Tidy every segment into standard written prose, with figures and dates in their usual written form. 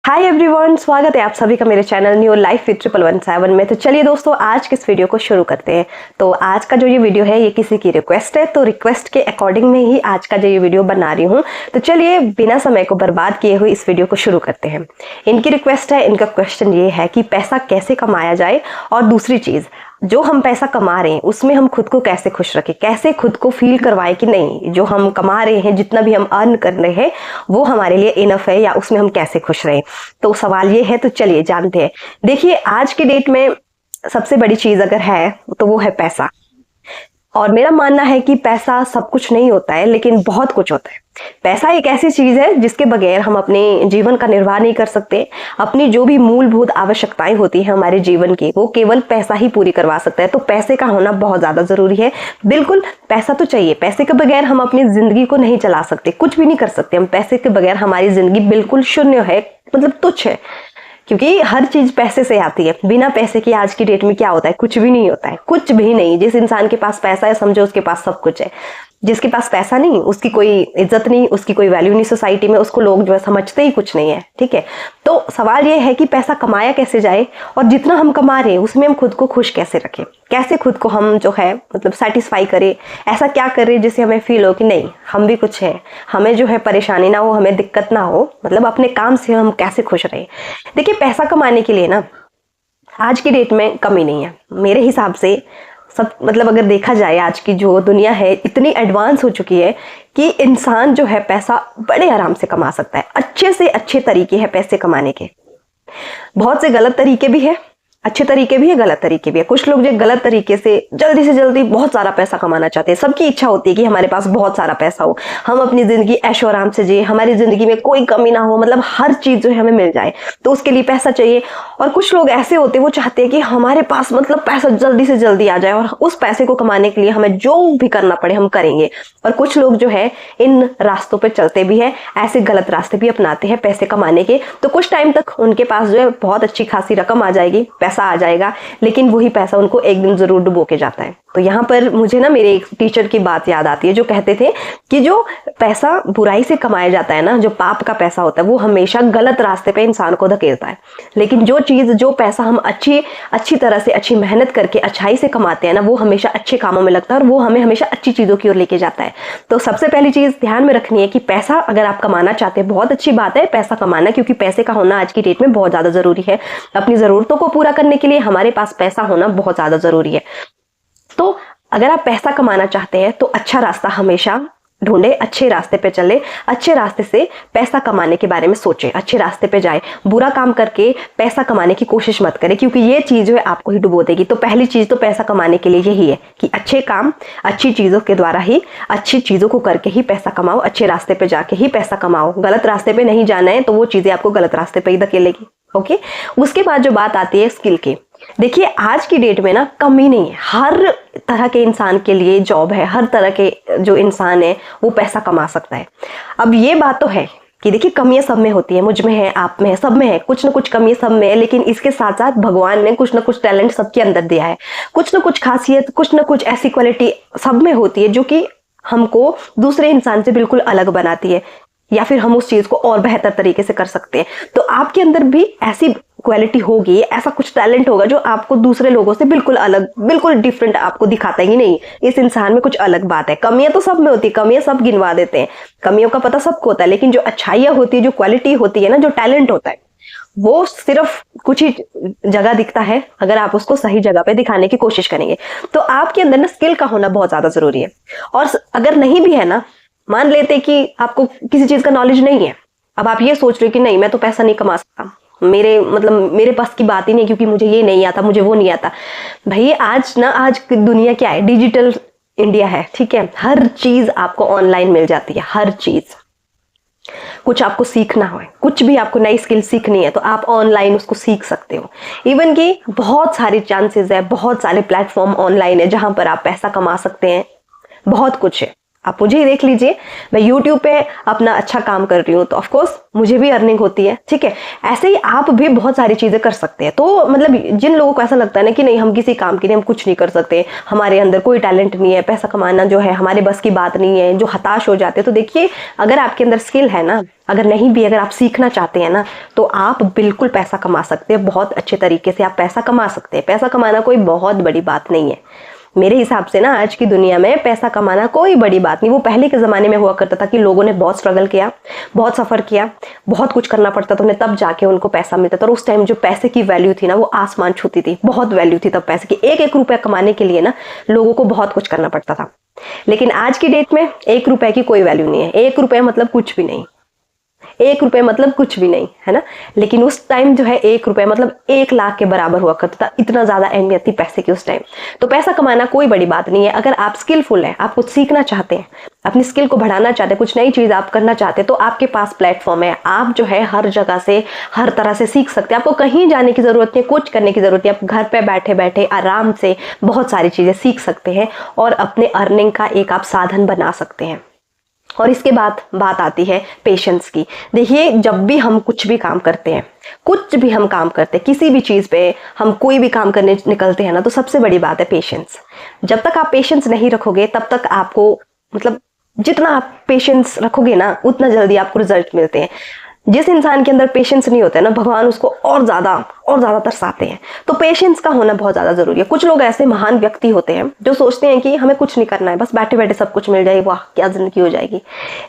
Hi everyone, स्वागत है आप सभी का मेरे चैनल न्यू लाइफ विद 1117 में। तो चलिए दोस्तों, आज के इस वीडियो को शुरू करते हैं। तो आज का जो ये वीडियो है ये किसी की रिक्वेस्ट है, तो रिक्वेस्ट के अकॉर्डिंग में ही आज का जो ये वीडियो बना रही हूँ। तो चलिए बिना समय को बर्बाद किए हुए इस वीडियो को शुरू करते हैं। इनकी रिक्वेस्ट है, इनका क्वेश्चन ये है कि पैसा कैसे कमाया जाए, और दूसरी चीज जो हम पैसा कमा रहे हैं उसमें हम खुद को कैसे खुश रखें, कैसे खुद को फील करवाएं कि नहीं जो हम कमा रहे हैं, जितना भी हम अर्न कर रहे हैं वो हमारे लिए इनफ है, या उसमें हम कैसे खुश रहें। तो सवाल ये है, तो चलिए जानते हैं। देखिए, आज के डेट में सबसे बड़ी चीज अगर है तो वो है पैसा। और मेरा मानना है कि पैसा सब कुछ नहीं होता है, लेकिन बहुत कुछ होता है। पैसा एक ऐसी चीज है जिसके बगैर हम अपने जीवन का निर्वाह नहीं कर सकते। अपनी जो भी मूलभूत आवश्यकताएं होती है हमारे जीवन की, वो केवल पैसा ही पूरी करवा सकता है। तो पैसे का होना बहुत ज्यादा जरूरी है। बिल्कुल पैसा तो चाहिए, पैसे के बगैर हम अपनी जिंदगी को नहीं चला सकते, कुछ भी नहीं कर सकते हम। पैसे के बगैर हमारी जिंदगी बिल्कुल शून्य है, मतलब तुच्छ है, क्योंकि हर चीज पैसे से आती है। बिना पैसे की आज की डेट में क्या होता है? कुछ भी नहीं होता है, कुछ भी नहीं। जिस इंसान के पास पैसा है समझो उसके पास सब कुछ है। जिसके पास पैसा नहीं, उसकी कोई इज्जत नहीं, उसकी कोई वैल्यू नहीं सोसाइटी में, उसको लोग जो है समझते ही कुछ नहीं है। ठीक है, तो सवाल ये है कि पैसा कमाया कैसे जाए, और जितना हम कमा रहे हैं उसमें हम खुद को खुश कैसे रखें, कैसे खुद को हम जो है मतलब सेटिस्फाई करें। ऐसा क्या करें जिससे हमें फील हो कि नहीं हम भी कुछ है, हमें जो है परेशानी ना हो, हमें दिक्कत ना हो, मतलब अपने काम से हम कैसे खुश रहें। देखिए, पैसा कमाने के लिए ना आज की डेट में कमी नहीं है मेरे हिसाब से। सब मतलब अगर देखा जाए, आज की जो दुनिया है इतनी एडवांस हो चुकी है कि इंसान जो है पैसा बड़े आराम से कमा सकता है। अच्छे से अच्छे तरीके हैं पैसे कमाने के। बहुत से गलत तरीके भी है, अच्छे तरीके भी है, गलत तरीके भी है। कुछ लोग जो गलत तरीके से जल्दी बहुत सारा पैसा कमाना चाहते हैं। सबकी इच्छा होती है कि हमारे पास बहुत सारा पैसा हो, हम अपनी जिंदगी ऐशो आराम से जिए, हमारी जिंदगी में कोई कमी ना हो, मतलब हर चीज जो है हमें मिल जाए, तो उसके लिए पैसा चाहिए। और कुछ लोग ऐसे होते हैं, वो चाहते हैं कि हमारे पास मतलब पैसा जल्दी से जल्दी आ जाए, और उस पैसे को कमाने के लिए हमें जो भी करना पड़े हम करेंगे। और कुछ लोग जो है इन रास्तों पर चलते भी है, ऐसे गलत रास्ते भी अपनाते हैं पैसे कमाने के। तो कुछ टाइम तक उनके पास जो है बहुत अच्छी खासी रकम आ जाएगी, पैसा आ जाएगा, लेकिन वही पैसा उनको एक दिन जरूर डुबो के जाता है। तो यहाँ पर मुझे ना मेरे एक टीचर की बात याद आती है, जो कहते थे कि जो पैसा बुराई से कमाया जाता है ना, जो पाप का पैसा होता है, वो हमेशा गलत रास्ते पे इंसान को धकेलता है। लेकिन जो पैसा हम अच्छी तरह से अच्छी मेहनत करके अच्छाई से कमाते हैं ना, वो हमेशा अच्छे कामों में लगता है, और वो हमें हमेशा अच्छी चीजों की ओर लेके जाता है। तो सबसे पहली चीज ध्यान में रखनी है कि पैसा अगर आप कमाना चाहते हैं, बहुत अच्छी बात है पैसा कमाना, क्योंकि पैसे का होना आज की डेट में बहुत ज्यादा जरूरी है। अपनी जरूरतों को पूरा करने के लिए हमारे पास पैसा होना बहुत ज्यादा जरूरी है। तो अगर आप पैसा कमाना चाहते हैं तो अच्छा रास्ता हमेशा ढूंढे, अच्छे रास्ते पे चले, अच्छे रास्ते से पैसा कमाने के बारे में सोचें, अच्छे रास्ते पे जाए। बुरा काम करके पैसा कमाने की कोशिश मत करें, क्योंकि ये चीज जो है आपको ही डुबो देगी। तो पहली चीज तो पैसा कमाने के लिए यही है कि अच्छे काम अच्छी चीजों के द्वारा ही, अच्छी चीजों को करके ही पैसा कमाओ, अच्छे रास्ते पे जाके ही पैसा कमाओ। गलत रास्ते पे नहीं जाना है तो वो चीजें आपको गलत रास्ते पे ही धकेलेगी। ओके, उसके बाद जो बात आती है स्किल की। देखिए, आज की डेट में ना कमी नहीं है, हर तरह के इंसान के लिए जॉब है, हर तरह के जो इंसान है वो पैसा कमा सकता है। अब ये बात तो है कि देखिए, कमियां सब में होती है, मुझ में है, आप में है, सब में है, कुछ ना कुछ कमी सब में है। लेकिन इसके साथ साथ भगवान ने कुछ ना कुछ टैलेंट सबके अंदर दिया है, कुछ ना कुछ खासियत, कुछ ना कुछ ऐसी क्वालिटी सब में होती है जो कि हमको दूसरे इंसान से बिल्कुल अलग बनाती है, या फिर हम उस चीज को और बेहतर तरीके से कर सकते हैं। तो आपके अंदर भी ऐसी क्वालिटी होगी, ऐसा कुछ टैलेंट होगा जो आपको दूसरे लोगों से बिल्कुल अलग, बिल्कुल डिफरेंट आपको दिखाता है कि नहीं इस इंसान में कुछ अलग बात है। कमियां तो सब में होती है, कमियां सब गिनवा देते हैं, कमियों का पता सबको होता है, लेकिन जो अच्छाइयां होती है, जो क्वालिटी होती है ना, जो टैलेंट होता है, वो सिर्फ कुछ ही जगह दिखता है अगर आप उसको सही जगह पे दिखाने की कोशिश करेंगे। तो आपके अंदर ना स्किल का होना बहुत ज्यादा जरूरी है। और अगर नहीं भी है ना, मान लेते कि आपको किसी चीज का नॉलेज नहीं है, अब आप ये सोच रहे हो कि नहीं मैं तो पैसा नहीं कमा सकता, मेरे पास की बात ही नहीं, क्योंकि मुझे ये नहीं आता, मुझे वो नहीं आता। भाई आज दुनिया क्या है, डिजिटल इंडिया है। ठीक है, हर चीज आपको ऑनलाइन मिल जाती है, हर चीज। कुछ आपको सीखना हो, कुछ भी आपको नई स्किल सीखनी है तो आप ऑनलाइन उसको सीख सकते हो। इवन कि बहुत सारे चांसेस है, बहुत सारे प्लेटफॉर्म ऑनलाइन है जहां पर आप पैसा कमा सकते हैं, बहुत कुछ है। आप मुझे ही देख लीजिए, मैं YouTube पे अपना अच्छा काम कर रही हूँ तो ऑफकोर्स मुझे भी अर्निंग होती है, ठीक है। ऐसे ही आप भी बहुत सारी चीज़ें कर सकते हैं। तो मतलब जिन लोगों को ऐसा लगता है ना कि नहीं हम किसी काम के लिए हम कुछ नहीं कर सकते, हमारे अंदर कोई टैलेंट नहीं है, पैसा कमाना जो है हमारे बस की बात नहीं है, जो हताश हो जाते हैं, तो देखिए अगर आपके अंदर स्किल है ना, अगर नहीं भी, अगर आप सीखना चाहते हैं ना, तो आप बिल्कुल पैसा कमा सकते हैं, बहुत अच्छे तरीके से आप पैसा कमा सकते हैं। पैसा कमाना कोई बहुत बड़ी बात नहीं है मेरे हिसाब से ना। आज की दुनिया में पैसा कमाना कोई बड़ी बात नहीं। वो पहले के ज़माने में हुआ करता था कि लोगों ने बहुत स्ट्रगल किया, बहुत सफ़र किया, बहुत कुछ करना पड़ता था उन्हें, तब जाके उनको पैसा मिलता था। और उस टाइम जो पैसे की वैल्यू थी ना वो आसमान छूती थी, बहुत वैल्यू थी तब पैसे की। एक एक रुपया कमाने के लिए ना लोगों को बहुत कुछ करना पड़ता था। लेकिन आज की डेट में 1 रुपए की कोई वैल्यू नहीं है। 1 रुपये मतलब कुछ भी नहीं, 1 रुपये मतलब कुछ भी नहीं, है ना। लेकिन उस टाइम जो है 1 रुपये मतलब 1 लाख के बराबर हुआ करता था, इतना ज़्यादा अहमियत थी पैसे की उस टाइम। तो पैसा कमाना कोई बड़ी बात नहीं है। अगर आप स्किलफुल हैं, आप कुछ सीखना चाहते हैं, अपनी स्किल को बढ़ाना चाहते हैं, कुछ नई चीज़ आप करना चाहते हैं, तो आपके पास प्लेटफॉर्म है। आप जो है हर जगह से, हर तरह से सीख सकते हैं। आपको कहीं जाने की ज़रूरत नहीं है, कुछ करने की ज़रूरत नहीं। आप घर पे बैठे बैठे आराम से बहुत सारी चीज़ें सीख सकते हैं और अपने अर्निंग का एक आप साधन बना सकते हैं। और इसके बाद बात आती है पेशेंस की। देखिए जब भी हम कुछ भी काम करते हैं, कुछ भी हम काम करते हैं, किसी भी चीज़ पे हम कोई भी काम करने निकलते हैं ना, तो सबसे बड़ी बात है पेशेंस। जब तक आप पेशेंस नहीं रखोगे तब तक आपको, मतलब जितना आप पेशेंस रखोगे ना उतना जल्दी आपको रिजल्ट मिलते हैं। जिस इंसान के अंदर पेशेंस नहीं होता है ना, भगवान उसको और ज़्यादा तरसाते हैं। तो पेशेंस का होना बहुत ज़्यादा ज़रूरी है। कुछ लोग ऐसे महान व्यक्ति होते हैं जो सोचते हैं कि हमें कुछ नहीं करना है, बस बैठे बैठे सब कुछ मिल जाएगी, वाह क्या ज़िंदगी हो जाएगी।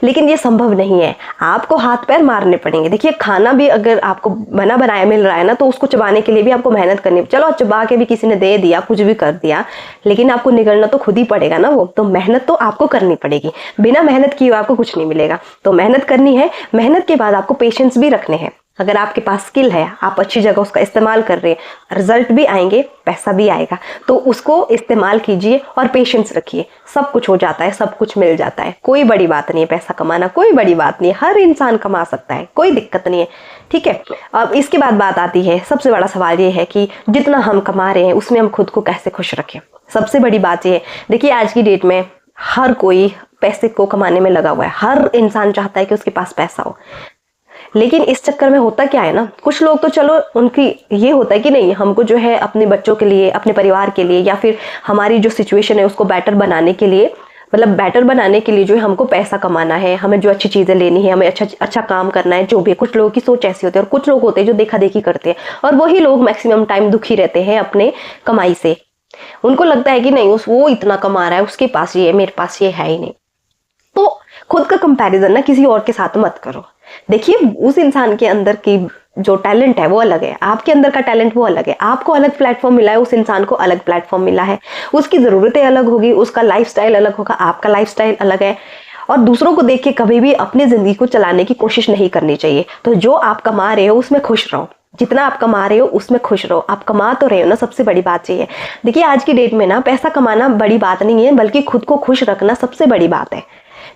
लेकिन ये संभव नहीं है, आपको हाथ पैर मारने पड़ेंगे। देखिए खाना भी अगर आपको बना बनाया मिल रहा है ना, तो उसको चबाने के लिए भी आपको मेहनत करनी, चलो चबा के भी किसी ने दे दिया, कुछ भी कर दिया, लेकिन आपको निगलना तो खुद ही पड़ेगा ना वो। तो मेहनत तो आपको करनी पड़ेगी, बिना मेहनत किए आपको कुछ नहीं मिलेगा। तो मेहनत करनी है, मेहनत के बाद आपको पेशेंस भी रखने हैं। अगर आपके पास स्किल है, आप अच्छी जगह उसका इस्तेमाल कर रहे हैं, रिजल्ट भी आएंगे, पैसा भी आएगा। तो उसको इस्तेमाल कीजिए और पेशेंस रखिए, सब कुछ हो जाता है, सब कुछ मिल जाता है। कोई बड़ी बात नहीं है पैसा कमाना, कोई बड़ी बात नहीं है, हर इंसान कमा सकता है, कोई दिक्कत नहीं है, ठीक है। अब इसके बाद बात आती है, सबसे बड़ा सवाल ये है कि जितना हम कमा रहे हैं उसमें हम खुद को कैसे खुश रखें। सबसे बड़ी बात ये है, देखिए आज की डेट में हर कोई पैसे को कमाने में लगा हुआ है, हर इंसान चाहता है कि उसके पास पैसा हो। लेकिन इस चक्कर में होता क्या है ना, कुछ लोग तो चलो उनकी ये होता है कि नहीं हमको जो है अपने बच्चों के लिए, अपने परिवार के लिए, या फिर हमारी जो सिचुएशन है उसको बेटर बनाने के लिए, मतलब बेटर बनाने के लिए जो है हमको पैसा कमाना है, हमें जो अच्छी चीज़ें लेनी है, हमें अच्छा काम करना है, जो भी। कुछ लोगों की सोच ऐसी होती है और कुछ लोग होते हैं जो देखा देखी करते हैं, और वही लोग मैक्सिमम टाइम दुखी रहते हैं अपने कमाई से। उनको लगता है कि नहीं वो इतना कमा रहा है, उसके पास ये है, मेरे पास ये है ही नहीं। तो खुद का कंपैरिजन ना किसी और के साथ मत करो। देखिए उस इंसान के अंदर की जो टैलेंट है वो अलग है, आपके अंदर का टैलेंट वो अलग है। आपको अलग प्लेटफॉर्म मिला है, उस इंसान को अलग प्लेटफॉर्म मिला है, उसकी ज़रूरतें अलग होगी, उसका लाइफस्टाइल अलग होगा, आपका लाइफस्टाइल अलग है। और दूसरों को देख के कभी भी अपनी ज़िंदगी को चलाने की कोशिश नहीं करनी चाहिए। तो जो आप कमा रहे हो उसमें खुश रहो, जितना आप कमा रहे हो उसमें खुश रहो। आप कमा तो रहे हो ना, सबसे बड़ी बात ये है। देखिए आज की डेट में ना पैसा कमाना बड़ी बात नहीं है, बल्कि खुद को खुश रखना सबसे बड़ी बात है।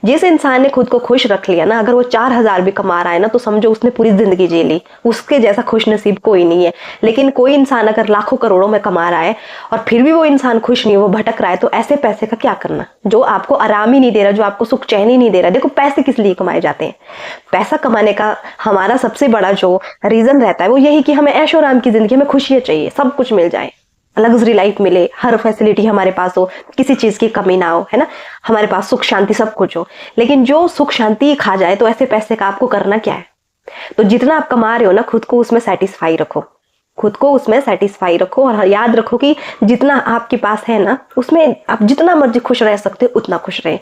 जिस इंसान ने खुद को खुश रख लिया ना, अगर वो 4,000 भी कमा रहा है ना, तो समझो उसने पूरी जिंदगी जी ली। उसके जैसा खुश नसीब कोई नहीं है। लेकिन कोई इंसान अगर लाखों करोड़ों में कमा रहा है और फिर भी वो इंसान खुश नहीं है, वो भटक रहा है, तो ऐसे पैसे का क्या करना जो आपको आराम ही नहीं दे रहा, जो आपको सुख चैन ही नहीं दे रहा। देखो पैसे किस लिए कमाए जाते हैं? पैसा कमाने का हमारा सबसे बड़ा जो रीजन रहता है वो यही कि हमें ऐशो आराम की जिंदगी, हमें खुशियां चाहिए, सब कुछ मिल जाए, लग्जरी लाइफ मिले, हर फैसिलिटी हमारे पास हो, किसी चीज़ की कमी ना हो, है ना, हमारे पास सुख शांति सब कुछ हो। लेकिन जो सुख शांति खा जाए, तो ऐसे पैसे का आपको करना क्या है? तो जितना आप कमा रहे हो ना, खुद को उसमें सेटिस्फाई रखो, खुद को उसमें सेटिस्फाई रखो। और याद रखो कि जितना आपके पास है ना, उसमें आप जितना मर्जी खुश रह सकते हो उतना खुश रहे।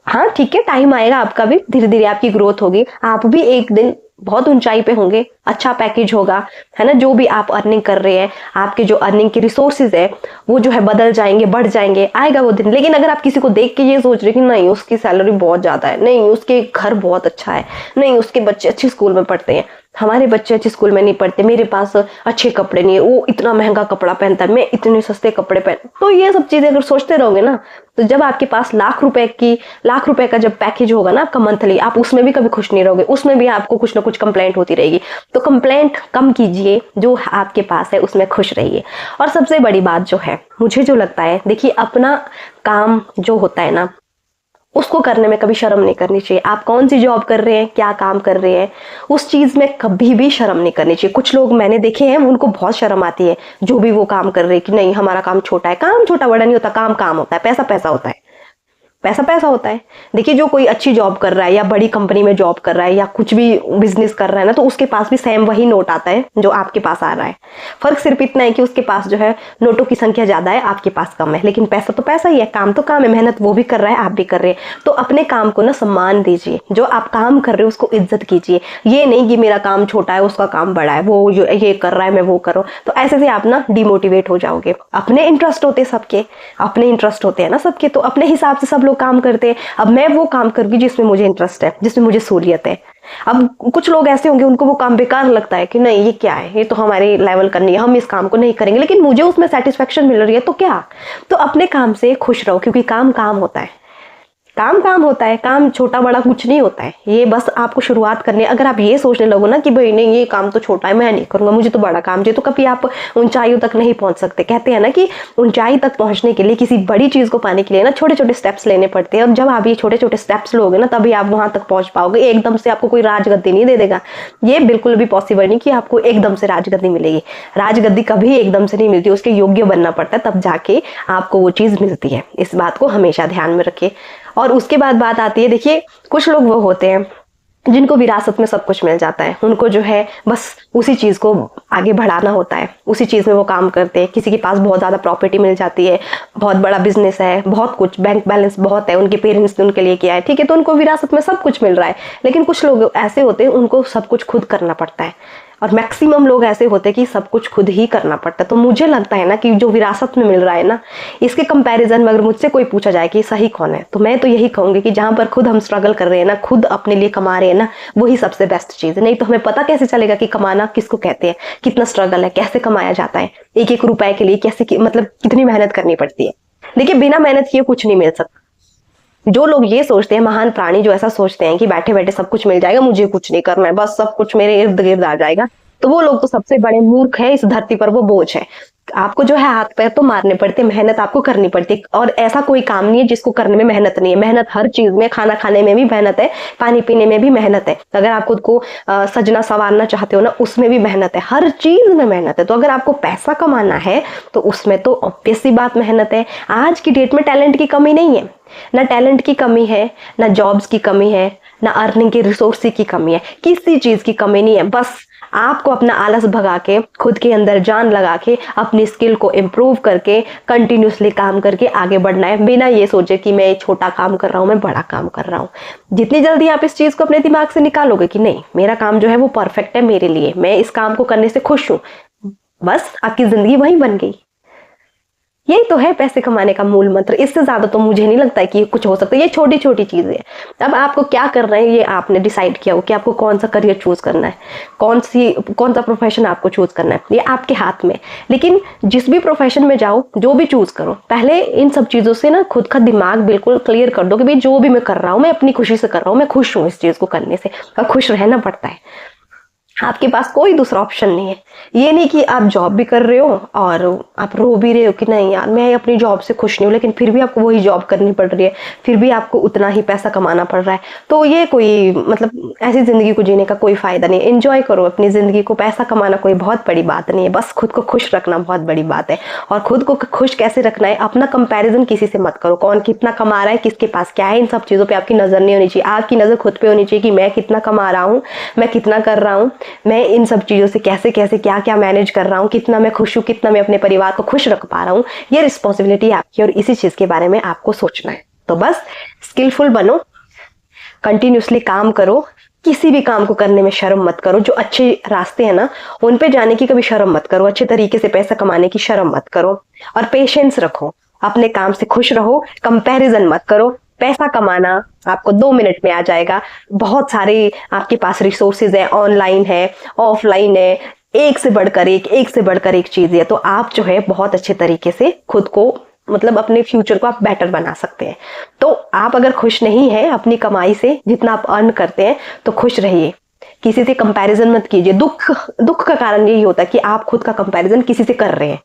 हाँ ठीक है, टाइम आएगा, आपका भी धीरे धीरे आपकी ग्रोथ होगी, आप भी एक दिन बहुत ऊंचाई पे होंगे, अच्छा पैकेज होगा, है ना। जो भी आप अर्निंग कर रहे हैं, आपके जो अर्निंग के रिसोर्सेज है वो जो है बदल जाएंगे, बढ़ जाएंगे, आएगा वो दिन। लेकिन अगर आप किसी को देख के ये सोच रहे कि नहीं उसकी सैलरी बहुत ज्यादा है, नहीं उसके घर बहुत अच्छा है, नहीं उसके बच्चे अच्छे स्कूल में पढ़ते हैं, हमारे बच्चे अच्छे स्कूल में नहीं पढ़ते, मेरे पास अच्छे कपड़े नहीं है, वो इतना महंगा कपड़ा पहनता है, मैं इतने सस्ते कपड़े पहन, तो ये सब चीजें अगर सोचते रहोगे ना, तो जब आपके पास लाख रुपए का जब पैकेज होगा ना आपका मंथली, आप उसमें भी कभी खुश नहीं रहोगे, उसमें भी आपको कुछ ना कुछ कंप्लेंट होती रहेगी। तो कंप्लेंट कम कीजिए, जो आपके पास है उसमें खुश रहिए। और सबसे बड़ी बात जो है, मुझे जो लगता है, देखिए अपना काम जो होता है ना, उसको करने में कभी शर्म नहीं करनी चाहिए। आप कौन सी जॉब कर रहे हैं, क्या काम कर रहे हैं, उस चीज में कभी भी शर्म नहीं करनी चाहिए। कुछ लोग मैंने देखे हैं उनको बहुत शर्म आती है जो भी वो काम कर रहे हैं कि नहीं हमारा काम छोटा है। काम छोटा बड़ा नहीं होता, काम काम होता है, पैसा पैसा होता है, पैसा पैसा होता है। देखिए जो कोई अच्छी जॉब कर रहा है या बड़ी कंपनी में जॉब कर रहा है या कुछ भी बिजनेस कर रहा है ना, तो उसके पास भी सेम वही नोट आता है जो आपके पास आ रहा है। फर्क सिर्फ इतना है कि उसके पास जो है नोटों की संख्या ज्यादा है, आपके पास कम है, लेकिन पैसा तो पैसा ही है, काम तो काम है, मेहनत वो भी कर रहा है, आप भी कर रहे हैं। तो अपने काम को ना सम्मान दीजिए, जो आप काम कर रहे हो उसको इज्जत कीजिए। ये नहीं कि मेरा काम छोटा है उसका काम बड़ा है, वो जो ये कर रहा है मैं वो करूँ, तो ऐसे से आप ना डिमोटिवेट हो जाओगे। अपने इंटरेस्ट होते हैं सबके, अपने इंटरेस्ट होते हैं ना सबके, तो अपने हिसाब से सब लोग काम करते हैं। अब मैं वो काम करूंगी जिसमें मुझे इंटरेस्ट है, जिसमें मुझे सूलियत है। अब कुछ लोग ऐसे होंगे उनको वो काम बेकार लगता है कि नहीं ये क्या है, ये तो हमारे लेवल का नहीं है, हम इस काम को नहीं करेंगे, लेकिन मुझे उसमें सेटिस्फेक्शन मिल रही है तो क्या। तो अपने काम से खुश रहो, क्योंकि काम काम होता है, काम काम होता है, काम छोटा बड़ा कुछ नहीं होता है। ये बस आपको शुरुआत करनी है। अगर आप ये सोचने लगो ना कि भाई नहीं ये काम तो छोटा है मैं नहीं करूंगा, मुझे तो बड़ा काम चाहिए, तो कभी आप ऊंचाइयों तक नहीं पहुंच सकते। कहते हैं ना कि ऊंचाई तक पहुंचने के लिए, किसी बड़ी चीज को पाने के लिए ना छोटे छोटे स्टेप्स लेने पड़ते हैं, और जब आप ये छोटे छोटे स्टेप्स लोगे ना तभी आप वहां तक पहुंच पाओगे। एकदम से आपको कोई राजगद्दी नहीं दे देगा, ये बिल्कुल भी पॉसिबल नहीं कि आपको एकदम से राजगद्दी मिलेगी। राजगद्दी कभी एकदम से नहीं मिलती, उसके योग्य बनना पड़ता है, तब जाके आपको वो चीज मिलती है। इस बात को हमेशा ध्यान में रखिए। और उसके बाद बात आती है, देखिए कुछ लोग वो होते हैं जिनको विरासत में सब कुछ मिल जाता है, उनको जो है बस उसी चीज को आगे बढ़ाना होता है, उसी चीज में वो काम करते हैं। किसी के पास बहुत ज्यादा प्रॉपर्टी मिल जाती है, बहुत बड़ा बिजनेस है, बहुत कुछ बैंक बैलेंस बहुत है, उनके पेरेंट्स ने उनके लिए किया है, ठीक है, तो उनको विरासत में सब कुछ मिल रहा है। लेकिन कुछ लोग ऐसे होते हैं उनको सब कुछ खुद करना पड़ता है, और मैक्सिमम लोग ऐसे होते हैं कि सब कुछ खुद ही करना पड़ता है। तो मुझे लगता है ना कि जो विरासत में मिल रहा है ना, इसके कंपैरिजन में अगर मुझसे कोई पूछा जाए कि सही कौन है, तो मैं तो यही कहूंगी कि जहां पर खुद हम स्ट्रगल कर रहे हैं ना, खुद अपने लिए कमा रहे हैं ना, वही सबसे बेस्ट चीज है। नहीं तो हमें पता कैसे चलेगा कि कमाना किसको कहते हैं, कितना स्ट्रगल है, कैसे कमाया जाता है, एक एक रुपए के लिए कैसे मतलब कितनी मेहनत करनी पड़ती है। देखिए बिना मेहनत किए कुछ नहीं मिल सकता। जो लोग ये सोचते हैं, महान प्राणी जो ऐसा सोचते हैं कि बैठे बैठे सब कुछ मिल जाएगा, मुझे कुछ नहीं करना है, बस सब कुछ मेरे इर्द गिर्द आ जाएगा, तो वो लोग तो सबसे बड़े मूर्ख है इस धरती पर, वो बोझ है। आपको जो है हाथ पैर तो मारने पड़ते हैं, मेहनत आपको करनी पड़ती है, और ऐसा कोई काम नहीं है जिसको करने में मेहनत नहीं है। मेहनत हर चीज में, खाना खाने में भी मेहनत है, पानी पीने में भी मेहनत है, अगर आप खुद को सजना संवारना चाहते हो ना, उसमें भी मेहनत है, हर चीज में मेहनत है। तो अगर आपको पैसा कमाना है तो उसमें तो ऑब्वियस सी बात मेहनत है। आज की डेट में टैलेंट की कमी नहीं है, ना टैलेंट की कमी है, ना जॉब्स की कमी है, ना अर्निंग की रिसोर्स की कमी है, किसी चीज की कमी नहीं है। बस आपको अपना आलस भगा के, खुद के अंदर जान लगा के, अपनी स्किल को इम्प्रूव करके, कंटिन्यूसली काम करके आगे बढ़ना है, बिना ये सोचे कि मैं छोटा काम कर रहा हूं, मैं बड़ा काम कर रहा हूं। जितनी जल्दी आप इस चीज को अपने दिमाग से निकालोगे कि नहीं मेरा काम जो है वो परफेक्ट है मेरे लिए, मैं इस काम को करने से खुश हूं, बस आपकी जिंदगी वही बन गई। यही तो है पैसे कमाने का मूल मंत्र, इससे ज्यादा तो मुझे नहीं लगता है कि कुछ हो सकता है। ये छोटी छोटी चीजें हैं। अब आपको क्या करना है ये आपने डिसाइड किया हो कि आपको कौन सा करियर चूज करना है, कौन सा प्रोफेशन आपको चूज करना है, ये आपके हाथ में। लेकिन जिस भी प्रोफेशन में जाओ, जो भी चूज करो, पहले इन सब चीजों से ना खुद का दिमाग बिल्कुल क्लियर कर दो कि भाई जो भी मैं कर रहा हूँ मैं अपनी खुशी से कर रहा हूँ, मैं खुश हूँ इस चीज को करने से, और खुश रहना पड़ता है। आपके पास कोई दूसरा ऑप्शन नहीं है। ये नहीं कि आप जॉब भी कर रहे हो और आप रो भी रहे हो कि नहीं यार मैं अपनी जॉब से खुश नहीं हूँ, लेकिन फिर भी आपको वही जॉब करनी पड़ रही है, फिर भी आपको उतना ही पैसा कमाना पड़ रहा है। तो ये कोई मतलब ऐसी जिंदगी को जीने का कोई फायदा नहीं। एंजॉय करो अपनी जिंदगी को। पैसा कमाना कोई बहुत बड़ी बात नहीं है, बस खुद को खुश रखना बहुत बड़ी बात है। और खुद को खुश कैसे रखना है, अपना कंपैरिजन किसी से मत करो, कौन कितना कमा रहा है, किसके पास क्या है, इन सब चीजों पर आपकी नजर नहीं होनी चाहिए। आपकी नजर खुद पे होनी चाहिए कि मैं कितना कमा रहा हूँ, मैं कितना कर रहा हूँ, मैं इन सब चीजों से कैसे कैसे क्या क्या मैनेज कर रहा हूँ, कितना मैं खुश हूँ, कितना मैं अपने परिवार को खुश रख पा रहा हूँ। ये रिस्पॉन्सिबिलिटी आपकी, और इसी चीज के बारे में आपको सोचना है। तो बस स्किलफुल बनो, कंटिन्यूसली काम करो, किसी भी काम को करने में शर्म मत करो। जो अच्छे रास्ते हैं ना उन पे जाने की कभी शर्म मत करो, अच्छे तरीके से पैसा कमाने की शर्म मत करो, और पेशेंस रखो, अपने काम से खुश रहो, कंपैरिजन मत करो। पैसा कमाना आपको 2 मिनट में आ जाएगा। बहुत सारे आपके पास रिसोर्सेज है, ऑनलाइन है, ऑफलाइन है, एक से बढ़कर एक चीज है। तो आप जो है बहुत अच्छे तरीके से खुद को मतलब अपने फ्यूचर को आप बेटर बना सकते हैं। तो आप अगर खुश नहीं है अपनी कमाई से, जितना आप अर्न करते हैं, तो खुश रहिए, किसी से कंपैरिजन मत कीजिए। दुख का कारण यही होता है कि आप खुद का कंपैरिजन किसी से कर रहे हैं।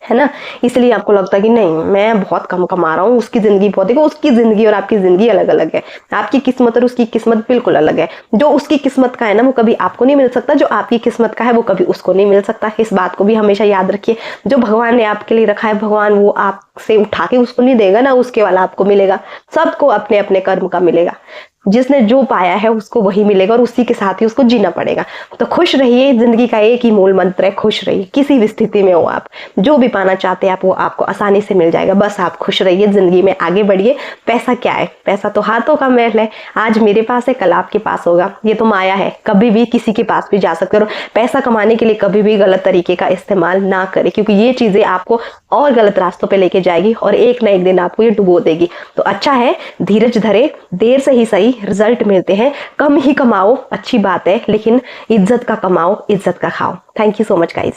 है ना। इसलिए आपको लगता है कि नहीं मैं बहुत कम कमा रहा हूँ, उसकी जिंदगी बहुत, देखो उसकी जिंदगी और आपकी जिंदगी अलग अलग है। आपकी किस्मत और उसकी किस्मत बिल्कुल अलग है। जो उसकी किस्मत का है ना वो कभी आपको नहीं मिल सकता, जो आपकी किस्मत का है वो कभी उसको नहीं मिल सकता। इस बात को भी हमेशा याद रखिए। जो भगवान ने आपके लिए रखा है, भगवान वो आपसे उठा के उसको नहीं देगा ना, उसके वाला आपको मिलेगा। सबको अपने अपने कर्म का मिलेगा। जिसने जो पाया है उसको वही मिलेगा और उसी के साथ ही उसको जीना पड़ेगा। तो खुश रहिए, जिंदगी का एक ही मूल मंत्र है, खुश रहिए। किसी भी स्थिति में हो आप, जो भी पाना चाहते हैं आप वो आपको आसानी से मिल जाएगा। बस आप खुश रहिए, जिंदगी में आगे बढ़िए। पैसा क्या है, पैसा तो हाथों का मैल है। आज मेरे पास है, कल आपके पास होगा। ये तो माया है, कभी भी किसी के पास भी जा सकते हो। पैसा कमाने के लिए कभी भी गलत तरीके का इस्तेमाल ना करें, क्योंकि ये चीजें आपको और गलत रास्तों पे लेके जाएगी और एक ना एक दिन आपको ये डुबो देगी। तो अच्छा है, धीरज धरे, देर से ही सही रिजल्ट मिलते हैं। कम ही कमाओ, अच्छी बात है, लेकिन इज्जत का कमाओ, इज्जत का खाओ। Thank you so much guys.